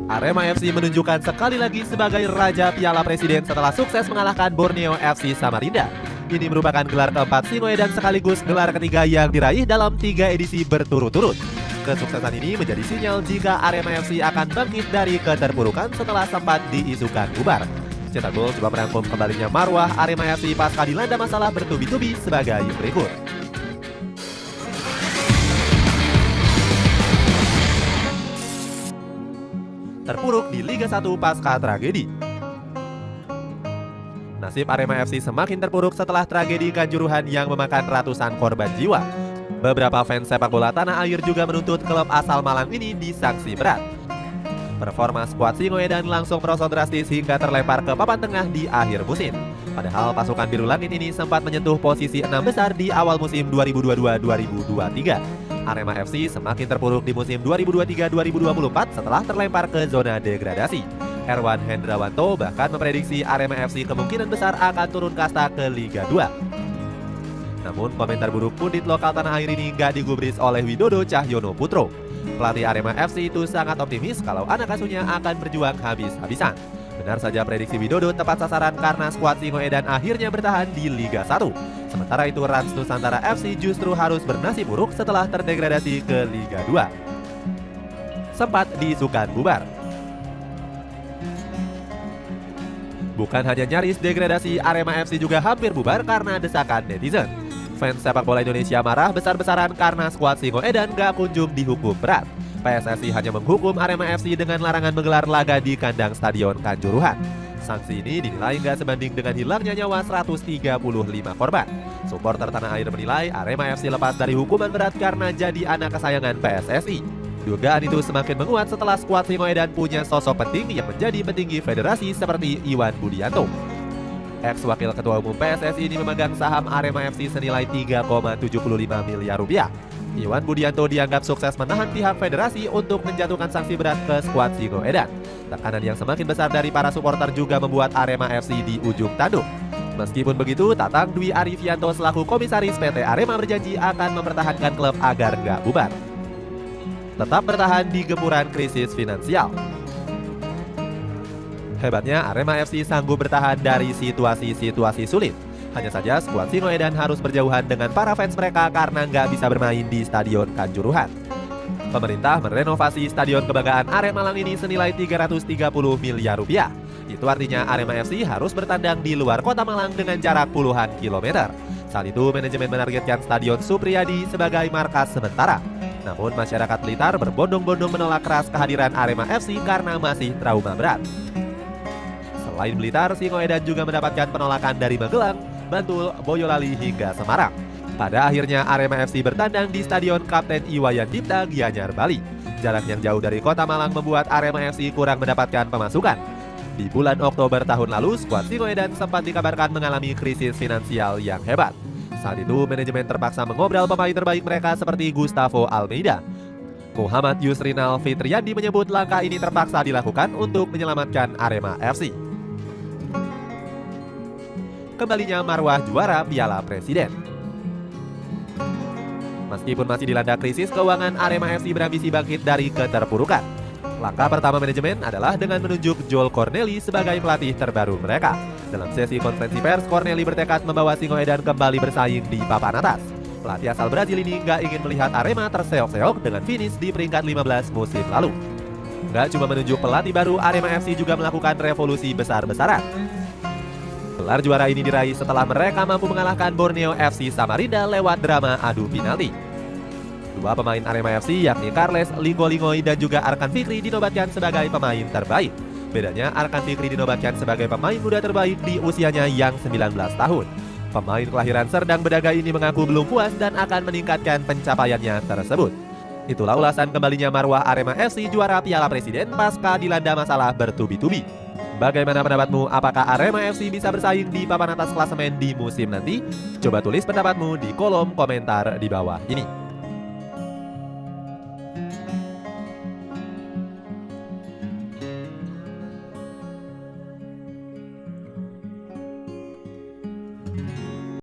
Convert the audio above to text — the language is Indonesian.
Arema FC menunjukkan sekali lagi sebagai Raja Piala Presiden setelah sukses mengalahkan Borneo FC Samarinda. Ini merupakan gelar keempat Singoedan sekaligus gelar ketiga yang diraih dalam 3 edisi berturut-turut. Kesuksesan ini menjadi sinyal jika Arema FC akan bangkit dari keterpurukan setelah sempat diisukan bubar. Cetak gol coba merangkum kembalinya marwah Arema FC pasca dilanda masalah bertubi-tubi sebagai berikut. Terpuruk di Liga 1 pasca tragedi. Nasib Arema FC semakin terpuruk setelah tragedi Kanjuruhan yang memakan ratusan korban jiwa. Beberapa fans sepak bola tanah air juga menuntut klub asal Malang ini disanksi berat. Performa skuad Singoedan langsung merosot drastis hingga terlempar ke papan tengah di akhir musim. Padahal pasukan Biru Langit ini sempat menyentuh posisi 6 besar di awal musim 2022-2023. Arema FC semakin terpuruk di musim 2023-2024 setelah terlempar ke zona degradasi. Erwan Hendrawanto bahkan memprediksi Arema FC kemungkinan besar akan turun kasta ke Liga 2. Namun komentar buruk pundit lokal tanah air ini nggak digubris oleh Widodo Cahyono Putro. Pelatih Arema FC itu sangat optimis kalau anak asuhnya akan berjuang habis-habisan. Benar saja prediksi Widodo tepat sasaran karena skuad Singoedan akhirnya bertahan di Liga 1. Sementara itu Rans Nusantara FC justru harus bernasib buruk setelah terdegradasi ke Liga 2. Sempat diisukan bubar. Bukan hanya nyaris degradasi, Arema FC juga hampir bubar karena desakan netizen. Fans sepak bola Indonesia marah besar-besaran karena skuad Singoedan gak kunjung dihukum berat. PSSI hanya menghukum Arema FC dengan larangan menggelar laga di kandang Stadion Kanjuruhan. Sanksi ini dinilai nggak sebanding dengan hilangnya nyawa 135 korban. Supporter tanah air menilai Arema FC lepas dari hukuman berat karena jadi anak kesayangan PSSI. Dugaan itu semakin menguat setelah skuad Singoedan punya sosok penting yang menjadi petinggi federasi seperti Iwan Budianto. Ex-wakil ketua umum PSSI ini memegang saham Arema FC senilai 3,75 miliar rupiah. Iwan Budianto dianggap sukses menahan pihak federasi untuk menjatuhkan sanksi berat ke skuad Singoedan. Tekanan yang semakin besar dari para supporter juga membuat Arema FC di ujung tanduk. Meskipun begitu, Tatang Dwi Arifianto selaku komisaris PT Arema berjanji akan mempertahankan klub agar nggak bubar. Tetap bertahan di gempuran krisis finansial. Hebatnya Arema FC sanggup bertahan dari situasi-situasi sulit. Hanya saja skuad Singoedan harus berjauhan dengan para fans mereka karena nggak bisa bermain di Stadion Kanjuruhan. Pemerintah merenovasi Stadion Kebanggaan Arema Malang ini senilai 330 miliar rupiah. Itu artinya Arema FC harus bertandang di luar kota Malang dengan jarak puluhan kilometer. Saat itu manajemen menargetkan Stadion Supriyadi sebagai markas sementara. Namun masyarakat Blitar berbondong-bondong menolak keras kehadiran Arema FC karena masih trauma berat. Selain Blitar, Singoedan juga mendapatkan penolakan dari Magelang, Bantul, Boyolali hingga Semarang. Pada akhirnya Arema FC bertandang di Stadion Kapten Iwayan Dipta, Gianyar, Bali. Jarak yang jauh dari kota Malang membuat Arema FC kurang mendapatkan pemasukan. Di bulan Oktober tahun lalu, skuad Singoedan sempat dikabarkan mengalami krisis finansial yang hebat. Saat itu manajemen terpaksa mengobrol pemain terbaik mereka seperti Gustavo Almeida. Muhammad Yusrinal Fitriandi menyebut langkah ini terpaksa dilakukan untuk menyelamatkan Arema FC. Kembalinya marwah juara Piala Presiden. Meskipun masih dilanda krisis keuangan, Arema FC berambisi bangkit dari keterpurukan. Langkah pertama manajemen adalah dengan menunjuk Joel Corneli sebagai pelatih terbaru mereka. Dalam sesi konferensi pers, Corneli bertekad membawa Singoedan kembali bersaing di papan atas. Pelatih asal Brazil ini nggak ingin melihat Arema terseok-seok dengan finish di peringkat 15 musim lalu. Nggak cuma menunjuk pelatih baru, Arema FC juga melakukan revolusi besar-besaran. Gelar juara ini diraih setelah mereka mampu mengalahkan Borneo FC Samarinda lewat drama adu penalti. Dua pemain Arema FC yakni Carles Linggo-Lingoi dan juga Arkan Fikri dinobatkan sebagai pemain terbaik. Bedanya Arkan Fikri dinobatkan sebagai pemain muda terbaik di usianya yang 19 tahun. Pemain kelahiran Serdang Bedagai ini mengaku belum puas dan akan meningkatkan pencapaiannya tersebut. Itulah ulasan kembalinya marwah Arema FC juara Piala Presiden pasca dilanda masalah bertubi-tubi. Bagaimana pendapatmu? Apakah Arema FC bisa bersaing di papan atas klasemen di musim nanti? Coba tulis pendapatmu di kolom komentar di bawah ini.